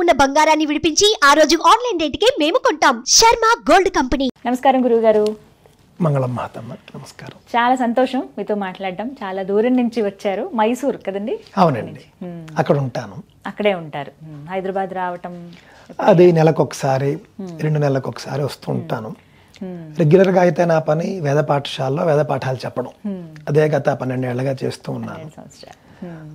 ఉన్న బంగారాన్ని విడిపించి ఆ రోజు ఆన్లైన్ రేటుకే మేము కొంటాం. Sharma gold company. నమస్కారం గురువుగారు. మంగళం మాతమ్మ. నమస్కారం. చాలా సంతోషం మీతో మాట్లాడడం. చాలా దూరం నుంచి వచ్చారు, మైసూర్ కదండి? అవునండి, అక్కడ ఉంటాను. అక్కడే ఉంటారు. హైదరాబాద్ రావటం అది నెలకొకసారి 2 నెలలకు ఒకసారి వస్తూ ఉంటాను. రెగ్యులర్గా అయితే నా పని వేద పాఠశాలలో వేద పాఠాలు చెప్పడం. అదే గత 12 ఏళ్లుగా చేస్తూ ఉన్నాను.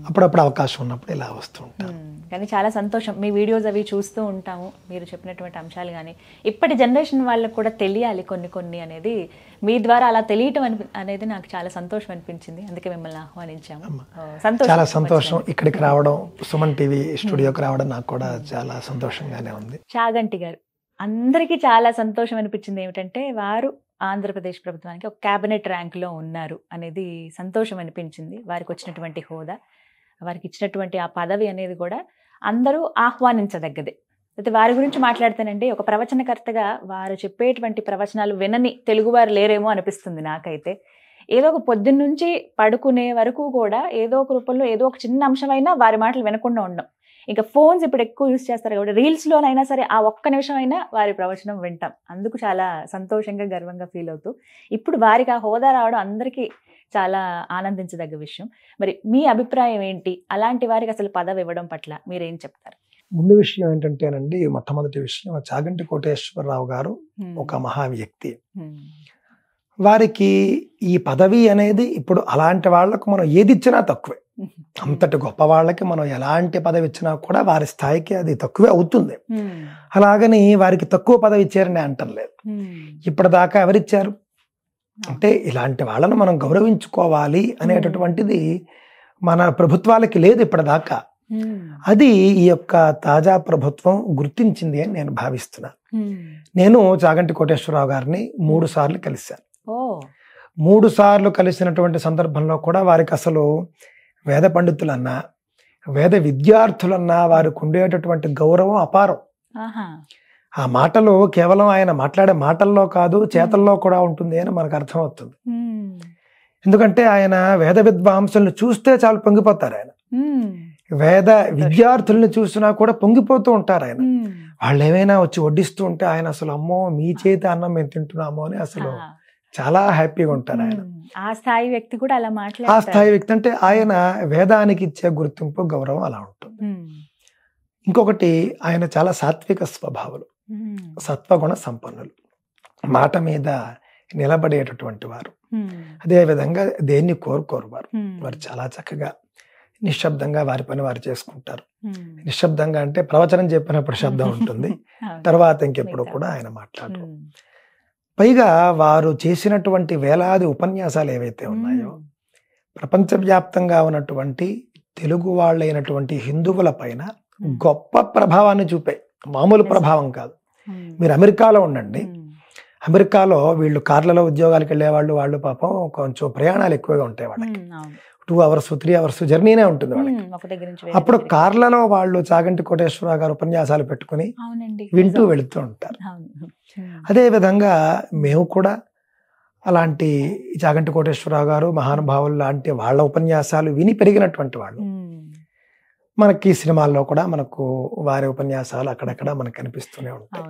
అప్పుడప్పుడు అవకాశం ఉన్నప్పుడు ఇలా వస్తూ ఉంటాను. కానీ చాలా సంతోషం, మీ వీడియోస్ అవి చూస్తూ ఉంటాము. మీరు చెప్పినటువంటి అంశాలు కానీ ఇప్పటి జనరేషన్ వాళ్ళకు కూడా తెలియాలి కొన్ని అనేది. మీ ద్వారా అలా తెలియటం అనేది నాకు చాలా సంతోషం అనిపించింది. అందుకే మిమ్మల్ని ఆహ్వానించాము. చాలా సంతోషం ఇక్కడికి రావడం, సుమన్ టీవీ స్టూడియోకి రావడం నాకు కూడా చాలా సంతోషంగానే ఉంది. చాగంటి గారు, అందరికీ చాలా సంతోషం అనిపించింది ఏమిటంటే వారు ఆంధ్రప్రదేశ్ ప్రభుత్వానికి ఒక క్యాబినెట్ ర్యాంకులో ఉన్నారు అనేది సంతోషం అనిపించింది. వారికి వచ్చినటువంటి హోదా, వారికి ఇచ్చినటువంటి ఆ పదవి అనేది కూడా అందరూ ఆహ్వానించదగ్గదే. అయితే వారి గురించి మాట్లాడితేనండి, ఒక ప్రవచనకర్తగా వారు చెప్పేటువంటి ప్రవచనాలు వినని తెలుగువారు లేరేమో అనిపిస్తుంది నాకైతే. ఏదో ఒక పొద్దున్న నుంచి పడుకునే వరకు కూడా ఏదో ఒక రూపంలో ఏదో ఒక చిన్న అంశమైనా వారి మాటలు వినకుండా ఉండడం. ఇంకా ఫోన్స్ ఇప్పుడు ఎక్కువ యూజ్ చేస్తారు కాబట్టి రీల్స్లోనైనా సరే ఆ ఒక్క నిమిషం అయినా వారి ప్రవచనం వింటాం. అందుకు చాలా సంతోషంగా గర్వంగా ఫీల్ అవుతూ ఇప్పుడు వారికి ఆ హోదా రావడం అందరికీ చాలా ఆనందించదగ్గ విషయం. మరి మీ అభిప్రాయం ఏంటి? అలాంటి వారికి అసలు పదవి ఇవ్వడం పట్ల మీరేం చెప్తారు? ముందు విషయం ఏంటంటేనండి, మొట్టమొదటి విషయం, చాగంటి కోటేశ్వరరావు గారు ఒక మహా వ్యక్తి. వారికి ఈ పదవి అనేది ఇప్పుడు అలాంటి వాళ్లకు మనం ఏది ఇచ్చినా తక్కువే. అంతటి గొప్ప వాళ్ళకి మనం ఎలాంటి పదవి ఇచ్చినా కూడా వారి స్థాయికి అది తక్కువే అవుతుంది. అలాగని వారికి తక్కువ పదవి ఇచ్చారని అంటలేదు. ఇప్పటిదాకా ఎవరిచ్చారు అంటే ఇలాంటి వాళ్ళను మనం గౌరవించుకోవాలి అనేటటువంటిది మన ప్రభుత్వాలకి లేదు ఇప్పటిదాకా. అది ఈ యొక్క తాజా ప్రభుత్వం గుర్తించింది అని నేను భావిస్తున్నాను. నేను చాగంటి కోటేశ్వరరావు గారిని 3 సార్లు కలిశాను. 3 సార్లు కలిసినటువంటి సందర్భంలో కూడా వారికి అసలు వేద పండితులన్నా వేద విద్యార్థులన్నా వారికి ఉండేటటువంటి గౌరవం అపారం. ఆ మాటలు కేవలం ఆయన మాట్లాడే మాటల్లో కాదు, చేతల్లో కూడా ఉంటుంది అని మనకు అర్థమవుతుంది. ఎందుకంటే ఆయన వేద విద్వాంసులను చూస్తే చాలు పొంగిపోతారు. ఆయన వేద విద్యార్థులను చూసినా కూడా పొంగిపోతూ ఉంటారు. ఆయన వాళ్ళు ఏమైనా వచ్చి వడ్డిస్తూ ఉంటే ఆయన అసలు అమ్మో మీ చేతి అన్నం మేము తింటున్నాము అని అసలు చాలా హ్యాపీగా ఉంటారు. ఆయన ఆ స్థాయి వ్యక్తి కూడా అలా మాట్లాడారు. ఆ స్థాయి వ్యక్తి అంటే ఆయన వేదానికి ఇచ్చే గుర్తింపు, గౌరవం అలా ఉంటుంది. ఇంకొకటి, ఆయన చాలా సాత్విక స్వభావాలు, సత్వగుణ సంపన్నులు, మాట మీద నిలబడేటటువంటి వారు. అదేవిధంగా దేన్ని కోరుకోరు వారు. వారు చాలా చక్కగా నిశ్శబ్దంగా వారి పని వారు చేసుకుంటారు. నిశ్శబ్దంగా అంటే ప్రవచనం చెప్పినప్పుడు శబ్దం ఉంటుంది, తర్వాత ఇంకెప్పుడు కూడా ఆయన మాట్లాడరు. పైగా వారు చేసినటువంటి వేలాది ఉపన్యాసాలు ఏవైతే ఉన్నాయో ప్రపంచవ్యాప్తంగా ఉన్నటువంటి తెలుగు వాళ్ళైనటువంటి హిందువుల పైన గొప్ప ప్రభావాన్ని చూపాయి. మామూలు ప్రభావం కాదు. మీరు అమెరికాలో ఉండండి, అమెరికాలో వీళ్ళు కార్లలో ఉద్యోగాలకు వెళ్ళేవాళ్ళు, వాళ్ళు పాపం కొంచెం ప్రయాణాలు ఎక్కువగా ఉంటాయి వాళ్ళకి. 2 hours 3 hours జర్నీనే ఉంటుంది వాళ్ళకి. అప్పుడు కార్లలో వాళ్ళు చాగంటి కోటేశ్వరరావు గారు ఉపన్యాసాలు పెట్టుకుని వింటూ వెళుతూ ఉంటారు. అదే విధంగా మేము కూడా అలాంటి చాగంటి కోటేశ్వరరావు గారు మహానుభావులు లాంటి వాళ్ళ ఉపన్యాసాలు విని పెరిగినటువంటి వాళ్ళు. మనకి సినిమాల్లో కూడా మనకు వారి ఉపన్యాసాలు అక్కడక్కడ మనకు కనిపిస్తూనే ఉంటాయి.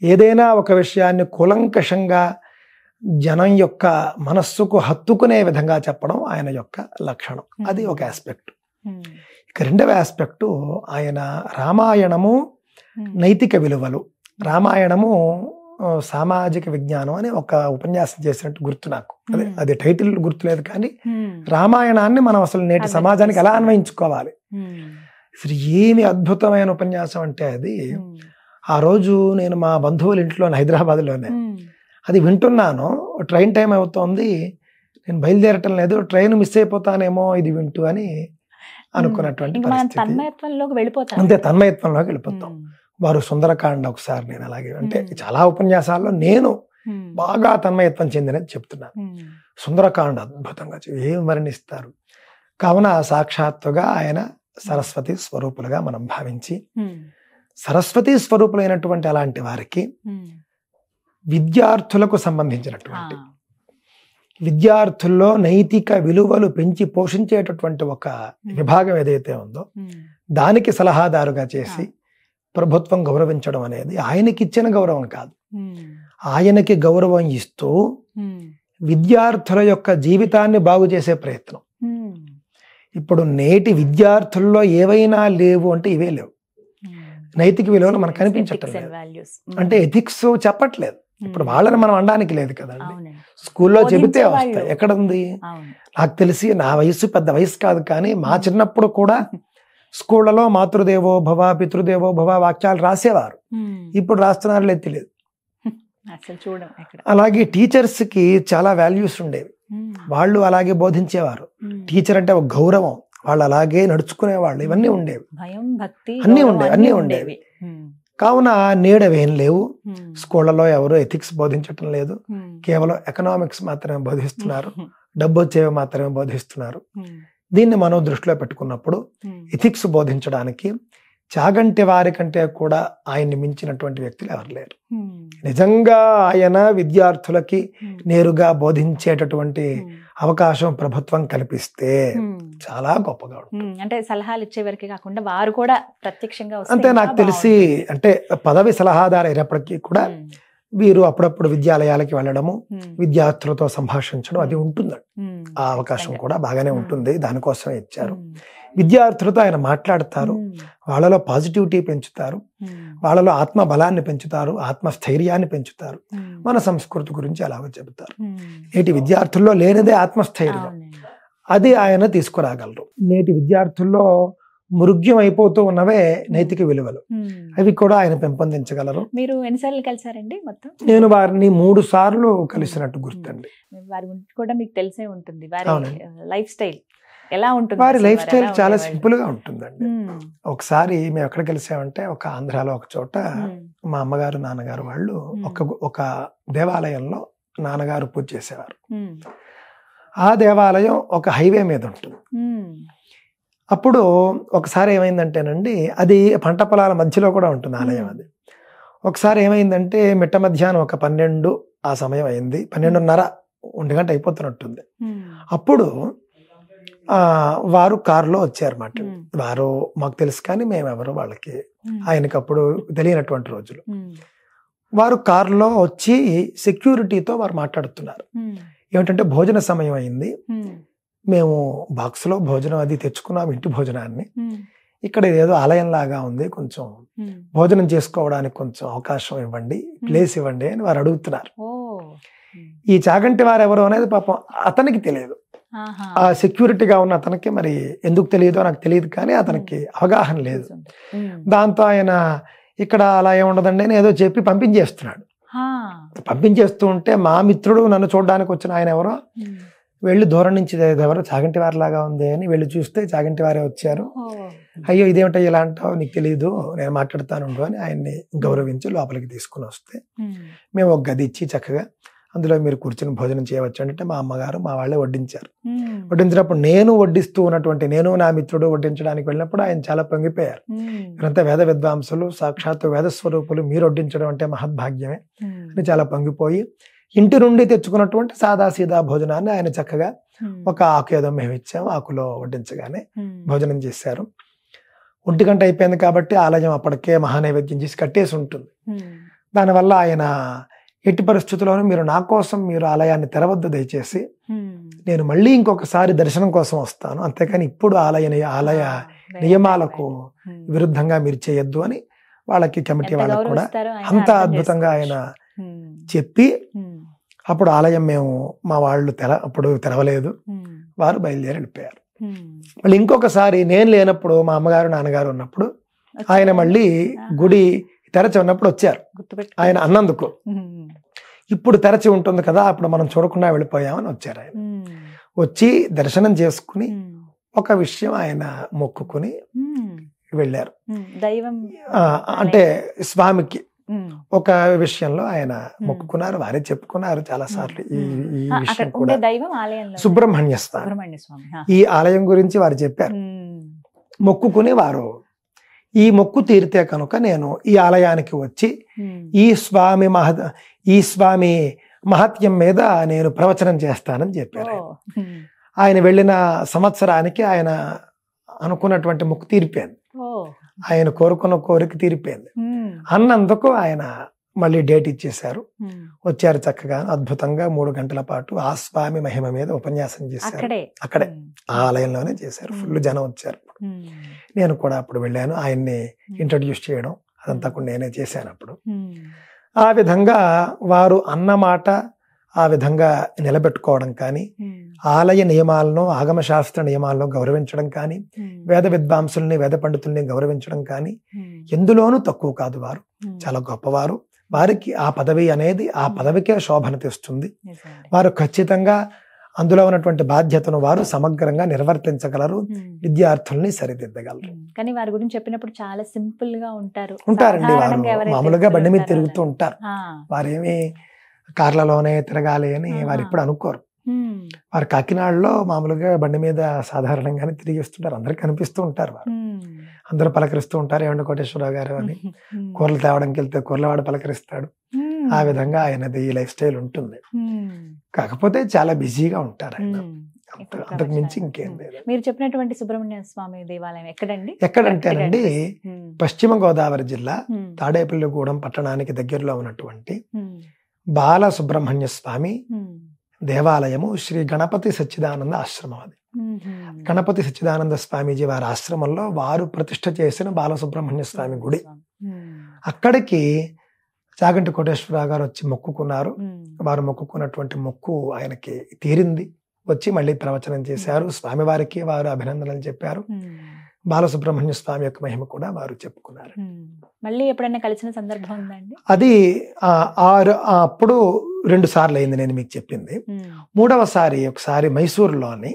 ఏదైనా ఒక విషయాన్ని కూలంకషంగా జనం యొక్క మనస్సుకు హత్తుకునే విధంగా చెప్పడం ఆయన యొక్క లక్షణం. అది ఒక ఆస్పెక్ట్. ఇక రెండవ ఆస్పెక్టు, ఆయన రామాయణము నైతిక విలువలు, రామాయణము సామాజిక విజ్ఞానం అని ఒక ఉపన్యాసం చేసినట్టు గుర్తు నాకు. అది టైటిల్ గుర్తులేదు, కానీ రామాయణాన్ని మనం అసలు నేటి సమాజానికి ఎలా అన్వయించుకోవాలి, అసలు ఏమి అద్భుతమైన ఉపన్యాసం అంటే అది. ఆ రోజు నేను మా బంధువుల ఇంట్లో హైదరాబాద్లోనే అది వింటున్నాను. ట్రైన్ టైం అవుతోంది, నేను బయలుదేరటం లేదు, ట్రైన్ మిస్ అయిపోతానేమో ఇది వింటూ అని అనుకున్నటువంటి పరిస్థితి. అంతే, తన్మయత్వంలోకి వెళ్ళిపోతాం. వారు సుందరకాండ ఒకసారి నేను అలాగే, అంటే చాలా ఉపన్యాసాల్లో నేను బాగా తన్మయత్వం చెందినది చెప్తున్నాను. సుందరకాండ అద్భుతంగా ఏం వర్ణిస్తారు. కావున సాక్షాత్తుగా ఆయన సరస్వతి స్వరూపులుగా మనం భావించి, సరస్వతి స్వరూపులైనటువంటి అలాంటి వారికి విద్యార్థులకు సంబంధించినటువంటి విద్యార్థుల్లో నైతిక విలువలు పెంచి పోషించేటటువంటి ఒక విభాగం ఏదైతే ఉందో దానికి సలహాదారుగా చేసి ప్రభుత్వం గౌరవించడం అనేది ఆయనకి ఇచ్చిన గౌరవం కాదు, ఆయనకి గౌరవం ఇస్తూ విద్యార్థుల యొక్క జీవితాన్ని బాగు చేసే ప్రయత్నం. ఇప్పుడు నేటి విద్యార్థుల్లో ఏవైనా లేవు అంటే ఇవే లేవు. నైతిక విలువలు మనకు కనిపించటం లేదు. అంటే ఎథిక్స్ చెప్పట్లేదు. ఇప్పుడు వాళ్ళని మనం అనడానికి లేదు కదండి. స్కూల్లో చెబితే వస్తాయి. ఎక్కడ ఉంది? నాకు తెలిసి నా వయసు పెద్ద వయసు కాదు, కానీ మా చిన్నప్పుడు కూడా స్కూళ్ళలో మాతృదేవో భవ పితృదేవో భవ వాక్యాలు రాసేవారు. ఇప్పుడు రాస్తున్నారు లేదు తెలియదు. అలాగే టీచర్స్ కి చాలా వాల్యూస్ ఉండేవి, వాళ్ళు అలాగే బోధించేవారు. టీచర్ అంటే ఒక గౌరవం, వాళ్ళు అలాగే నడుచుకునేవాళ్ళు. ఇవన్నీ ఉండేవి, అన్నీ ఉండేవి. కావున నేడవేం లేవు. స్కూళ్ళలో ఎవరు ఎథిక్స్ బోధించటం లేదు, కేవలం ఎకనామిక్స్ మాత్రమే బోధిస్తున్నారు, డబ్బు వచ్చేవి మాత్రమే బోధిస్తున్నారు. దీన్ని మనం దృష్టిలో పెట్టుకున్నప్పుడు ఎథిక్స్ బోధించడానికి చాగంటి వారి కంటే కూడా ఆయన్ని మించినటువంటి వ్యక్తులు ఎవరు లేరు. నిజంగా ఆయన విద్యార్థులకి నేరుగా బోధించేటటువంటి అవకాశం ప్రభుత్వం కల్పిస్తే చాలా గొప్పగా ఉంటుంది. అంటే సలహాలు ఇచ్చే వరకే కాకుండా వారు కూడా ప్రత్యక్షంగా అంటే నాకు తెలిసి అంటే పదవి సలహాదారు అయినప్పటికీ కూడా వీరు అప్పుడప్పుడు విద్యాలయాలకి వెళ్ళడము, విద్యార్థులతో సంభాషించడం అది ఉంటుందండి. ఆ అవకాశం కూడా బాగానే ఉంటుంది, దానికోసమే ఇచ్చారు. విద్యార్థులతో ఆయన మాట్లాడతారు, వాళ్ళలో పాజిటివిటీ పెంచుతారు, వాళ్ళలో ఆత్మ బలాన్ని పెంచుతారు, ఆత్మస్థైర్యాన్ని పెంచుతారు, మన సంస్కృతి గురించి అలాగో చెబుతారు. నేటి విద్యార్థుల్లో లేనిదే ఆత్మస్థైర్యం, అది ఆయన తీసుకురాగలరు. నేటి విద్యార్థుల్లో మృగ్యం అయిపోతూ ఉన్నవే నైతిక విలువలు, అవి కూడా ఆయన పెంపొందించగలరు. మీరు ఎన్నిసార్లు కలిసారండి మొత్తం? నేను వారిని 3 సార్లు కలిసినట్టు గుర్తండి. వారి గురించి కూడా మీకు తెలిసే ఉంటుంది. వారి లైఫ్ స్టైల్ ఎలా ఉంటుంది? వారి లైఫ్ స్టైల్ చాలా సింపుల్ గా ఉంటుందండి. ఒకసారి మేము ఎక్కడ కలిసామంటే ఒక ఆంధ్రాలో ఒక చోట మా అమ్మగారు నాన్నగారు వాళ్ళు ఒక దేవాలయంలో నాన్నగారు పూజ చేసేవారు. ఆ దేవాలయం ఒక హైవే మీద ఉంటుంది. అప్పుడు ఒకసారి ఏమైందంటేనండి, అది పంట పొలాల మధ్యలో కూడా ఉంటుంది ఆలయం. అది ఒకసారి ఏమైందంటే మిట్ట మధ్యాహ్నం ఒక 12 ఆ సమయం అయింది, 12:30 1 గంట అయిపోతున్నట్టుంది. అప్పుడు వారు కారులో వచ్చారన్నమాట. వారు మాకు తెలుసు కానీ మేమెవరు వాళ్ళకి ఆయనకి అప్పుడు తెలియనటువంటి రోజులు. వారు కారులో వచ్చి సెక్యూరిటీతో వారు మాట్లాడుతున్నారు. ఏమిటంటే భోజన సమయం అయింది, మేము బాక్స్లో భోజనం అది తెచ్చుకున్నాం, ఇంటి భోజనాన్ని. ఇక్కడ ఏదో ఆలయం లాగా ఉంది, కొంచెం భోజనం చేసుకోవడానికి కొంచెం అవకాశం ఇవ్వండి, ప్లేస్ ఇవ్వండి అని వారు అడుగుతున్నారు. ఈ చాగంటి వారు ఎవరు అనేది పాపం అతనికి తెలియదు. ఆ సెక్యూరిటీగా ఉన్న అతనికి మరి ఎందుకు తెలియదో నాకు తెలియదు, కానీ అతనికి అవగాహన లేదు. దాంతో ఆయన ఇక్కడ అలా ఏముండదండి అని ఏదో చెప్పి పంపించేస్తున్నాడు. పంపించేస్తూ ఉంటే మా మిత్రుడు నన్ను చూడడానికి వచ్చిన ఆయన ఎవరో వెళ్ళి దూరం నుంచి ఎవరో చాగంటి వారి లాగా ఉంది అని వెళ్ళి చూస్తే చాగంటి వారే వచ్చారు. అయ్యో ఇదేమిటో ఇలా అంటావు, నీకు తెలియదు, నేను మాట్లాడతాను అని ఆయన్ని గౌరవించి లోపలికి తీసుకుని వస్తే మేము ఒక గది ఇచ్చి చక్కగా అందులో మీరు కూర్చొని భోజనం చేయవచ్చు అంటే మా అమ్మగారు మా వాళ్ళే వడ్డించారు. వడ్డించినప్పుడు నేను వడ్డిస్తూ ఉన్నటువంటి నేను నా మిత్రుడు వడ్డించడానికి వెళ్ళినప్పుడు ఆయన చాలా పొంగిపోయారు. మీరంతా వేద విద్వాంసులు, సాక్షాత్తు వేద స్వరూపులు, మీరు వడ్డించడం అంటే మహద్భాగ్యమే అని చాలా పొంగిపోయి ఇంటి నుండి తెచ్చుకున్నటువంటి సాదాసీదా భోజనాన్ని ఆయన చక్కగా ఒక ఆకు ఏదో మేము ఇచ్చాము, ఆకులో వడ్డించగానే భోజనం చేశారు. 1 గంట అయిపోయింది కాబట్టి ఆలయం అప్పటికే మహానైవేద్యం చేసి కట్టేసి ఉంటుంది. దానివల్ల ఆయన ఎట్టి పరిస్థితుల్లోనూ మీరు నా కోసం మీరు ఆలయాన్ని తెరవద్దు దయచేసి, నేను మళ్ళీ ఇంకొకసారి దర్శనం కోసం వస్తాను, అంతేకాని ఇప్పుడు ఆలయ నియమాలకు విరుద్ధంగా మీరు చేయొద్దు అని వాళ్ళకి కమిటీ వాళ్ళకు కూడా అంత అద్భుతంగా ఆయన చెప్పి అప్పుడు ఆలయం మేము మా వాళ్ళు అప్పుడు తెరవలేదు, వారు బయలుదేరి వెళ్ళిపోయారు. మళ్ళీ ఇంకొకసారి నేను లేనప్పుడు మా అమ్మగారు నాన్నగారు ఉన్నప్పుడు ఆయన మళ్ళీ గుడి తెరచి ఉన్నప్పుడు వచ్చారు. ఆయన అన్నందుకు ఇప్పుడు తెరచి ఉంటుంది కదా, అప్పుడు మనం చూడకుండా వెళ్ళిపోయామని వచ్చారు. ఆయన వచ్చి దర్శనం చేసుకుని ఒక విషయం ఆయన మొక్కుకుని వెళ్ళారు. అంటే స్వామికి ఒక విషయంలో ఆయన మొక్కుకున్నారు, వారే చెప్పుకున్నారు చాలా సార్లు. ఈ విషయం కూడా సుబ్రహ్మణ్య స్వామి ఈ ఆలయం గురించి వారు చెప్పారు. మొక్కుకుని వారు ఈ మొక్కు తీరితే కనుక నేను ఈ ఆలయానికి వచ్చి ఈ స్వామి మహత్యం మీద నేను ప్రవచనం చేస్తానని చెప్పారు. ఆయన వెళ్ళిన సంవత్సరానికి ఆయన అనుకున్నటువంటి మొక్కు తీరిపోయింది. ఆయన కోరుకున్న కోరిక తీరిపోయింది. అన్నందుకు ఆయన మళ్ళీ డేట్ ఇచ్చేశారు. వచ్చారు చక్కగా అద్భుతంగా 3 గంటల పాటు ఆ స్వామి మహిమ మీద ఉపన్యాసం చేశారు. అక్కడే ఆ ఆలయంలోనే చేశారు. ఫుల్ జనం వచ్చారు. నేను కూడా అప్పుడు వెళ్ళాను. ఆయన్ని ఇంట్రడ్యూస్ చేయడం అదంతా కూడా నేనే చేశాను అప్పుడు. ఆ విధంగా వారు అన్నమాట ఆ విధంగా నిలబెట్టుకోవడం కానీ, ఆలయ నియమాలను ఆగమశాస్త్ర నియమాలను గౌరవించడం కానీ, వేద విద్వాంసుల్ని వేద పండితుల్ని గౌరవించడం కానీ ఎందులోనూ తక్కువ కాదు. వారు చాలా గొప్పవారు. వారికి ఆ పదవి అనేది ఆ పదవికే శోభను తెస్తుంది. వారు ఖచ్చితంగా అందులో ఉన్నటువంటి బాధ్యతను వారు సమగ్రంగా నిర్వర్తించగలరు, విద్యార్థుల్ని సరిదిద్దగలరు. కానీ వారి గురించి చెప్పినప్పుడు చాలా సింపుల్ గా ఉంటారండి. వారు మామూలుగా బండి మీద తిరుగుతూ ఉంటారు. వారేమి కార్లలోనే తిరగాలి అని వారు ఎప్పుడు అనుకోరు. వారు కాకినాడలో మామూలుగా బండి మీద సాధారణంగానే తిరిగిస్తుంటారు. అందరికి కనిపిస్తూ ఉంటారు. వారు అందరూ పలకరిస్తూ ఉంటారు, ఏమంటే కోటేశ్వరరావు గారు అని. కూరలు తేవడానికి వెళ్తే కూరలవాడు పలకరిస్తాడు. ఆ విధంగా ఆయనది ఈ లైఫ్ స్టైల్ ఉంటుంది. కాకపోతే చాలా బిజీగా ఉంటారు ఆయన. అంతకు మించి ఇంకేం లేదు. మీరు చెప్పినటువంటి సుబ్రహ్మణ్య స్వామి దేవాలయం ఎక్కడంటేనండి, పశ్చిమ గోదావరి జిల్లా తాడేపల్లిగూడెం పట్టణానికి దగ్గరలో ఉన్నటువంటి బాల సుబ్రహ్మణ్య స్వామి దేవాలయము శ్రీ గణపతి సచ్చిదానంద ఆశ్రమం. అది గణపతి సచ్చిదానంద స్వామీజీ వారి ఆశ్రమంలో వారు ప్రతిష్ఠ చేసిన బాలసుబ్రహ్మణ్య స్వామి గుడి. అక్కడికి చాగంటి కోటేశ్వరరావు గారు వచ్చి మొక్కుకున్నారు. వారు మొక్కుకున్నటువంటి మొక్కు ఆయనకి తీరింది. వచ్చి మళ్ళీ ప్రవచనం చేశారు. స్వామివారికి వారు అభినందనలు చెప్పారు. బాలసుబ్రహ్మణ్య స్వామి యొక్క మహిమ కూడా వారు చెప్పుకున్నారు. మళ్ళీ ఎప్పుడైనా కలిసిన సందర్భం ఉందండి? అది అప్పుడు 2 సార్లు అయింది నేను మీకు చెప్పింది. 3వసారి ఒకసారి మైసూరులోని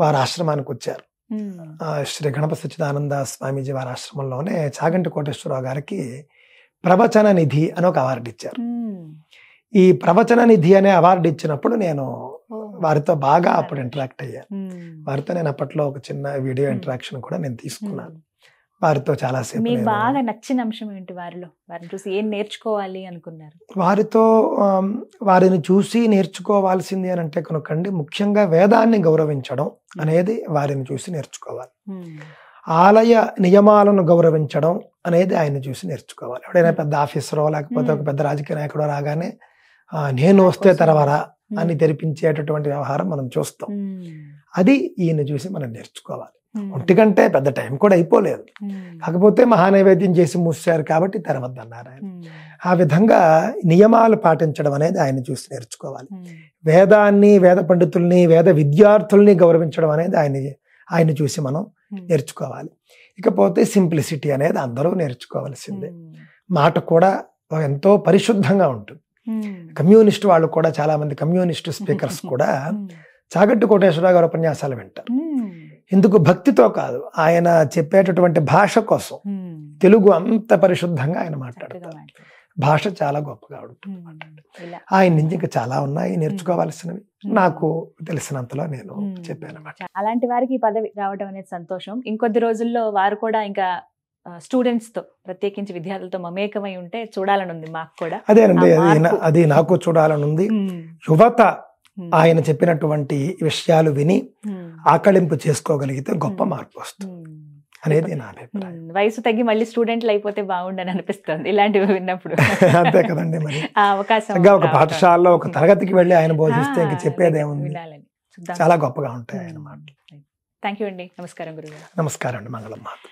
వారి ఆశ్రమానికి వచ్చారు. శ్రీ గణపతి సచ్చిదానంద స్వామీజీ వారి ఆశ్రమంలోనే చాగంటి కోటేశ్వరరావు గారికి ప్రవచన నిధి అని ఒక అవార్డు ఇచ్చారు. ఈ ప్రవచన నిధి అనే అవార్డు ఇచ్చినప్పుడు నేను వారితో బాగా అప్పుడు ఇంటరాక్ట్ అయ్యాను. వారితో నేను అప్పట్లో ఒక చిన్న వీడియో ఇంటరాక్షన్ కూడా నేను తీసుకున్నాను. వారితో చాలాసేపు. మీకు బాగా నచ్చిన అంశం ఏంటి వారిలో? వారిని చూసి ఏం నేర్చుకోవాలి అనుకున్నారు? వారిని చూసి నేర్చుకోవాల్సింది అని అంటే కనుకండి, ముఖ్యంగా వేదాన్ని గౌరవించడం అనేది వారిని చూసి నేర్చుకోవాలి. ఆలయ నియమాలను గౌరవించడం అనేది ఆయన చూసి నేర్చుకోవాలి. ఎవడైనా పెద్ద ఆఫీసరో లేకపోతే ఒక పెద్ద రాజకీయ నాయకుడో రాగానే నేను వస్తే తర్వారా అని తెరిపించేటటువంటి వ్యవహారం మనం చూస్తాం. అది ఈయన చూసి మనం నేర్చుకోవాలి. 1 గంటే పెద్ద టైం కూడా అయిపోలేదు. కాకపోతే మహానైవేద్యం చేసి మూసారు కాబట్టి తెరవద్దన్నారు ఆయన. ఆ విధంగా నియమాలు పాటించడం అనేది ఆయన చూసి నేర్చుకోవాలి. వేదాన్ని, వేద పండితుల్ని, వేద విద్యార్థుల్ని గౌరవించడం అనేది ఆయన చూసి మనం నేర్చుకోవాలి. ఇకపోతే సింప్లిసిటీ అనేది అందరూ నేర్చుకోవాల్సిందే. మాట కూడా ఎంతో పరిశుద్ధంగా ఉంటుంది. కమ్యూనిస్ట్ వాళ్ళు కూడా, చాలా మంది కమ్యూనిస్ట్ స్పీకర్స్ కూడా చాగంటి కోటేశ్వరరావు గారి ఉపన్యాసాలు వింటారు. ఎందుకు? భక్తితో కాదు, ఆయన చెప్పేటటువంటి భాష కోసం. తెలుగు అంత పరిశుద్ధంగా ఆయన మాట్లాడతారు. భాష చాలా గొప్పగా ఉంటుంది. ఆయన నుంచి ఇంకా చాలా ఉన్నాయి నేర్చుకోవాల్సినవి. నాకు తెలిసినంతలో నేను చెప్పాను అన్నమాట. అలాంటి వారికి ఈ పదవి రావడం అనేది సంతోషం. ఇంకొద్ది రోజుల్లో వారు కూడా ఇంకా స్టూడెంట్స్ తో, ప్రత్యేకించి విద్యార్థులతో మమేకమై ఉంటే చూడాలని ఉంది మాకు కూడా. అదేనండి, అది నాకు చూడాలని ఉంది. యువత ఆయన చెప్పినటువంటి విషయాలు విని ఆకళింపు చేసుకోగలిగితే గొప్ప మార్పు వస్తుంది అనేది నా అభిప్రాయం. వయసు తగ్గి మళ్ళీ స్టూడెంట్లు అయిపోతే బాగుండని అనిపిస్తుంది ఇలాంటివి విన్నప్పుడు. అంతే కదండి. మరి అవకాశం ఒక పాఠశాలలో ఒక తరగతికి వెళ్ళి ఆయన బోధిస్తే ఇంక చెప్పేదేముంది, చాలా గొప్పగా ఉంటాయి ఆయన మాటలు. థ్యాంక్ యూ అండి. నమస్కారం గురుగారు. నమస్కారం అండి. మంగళం మాత.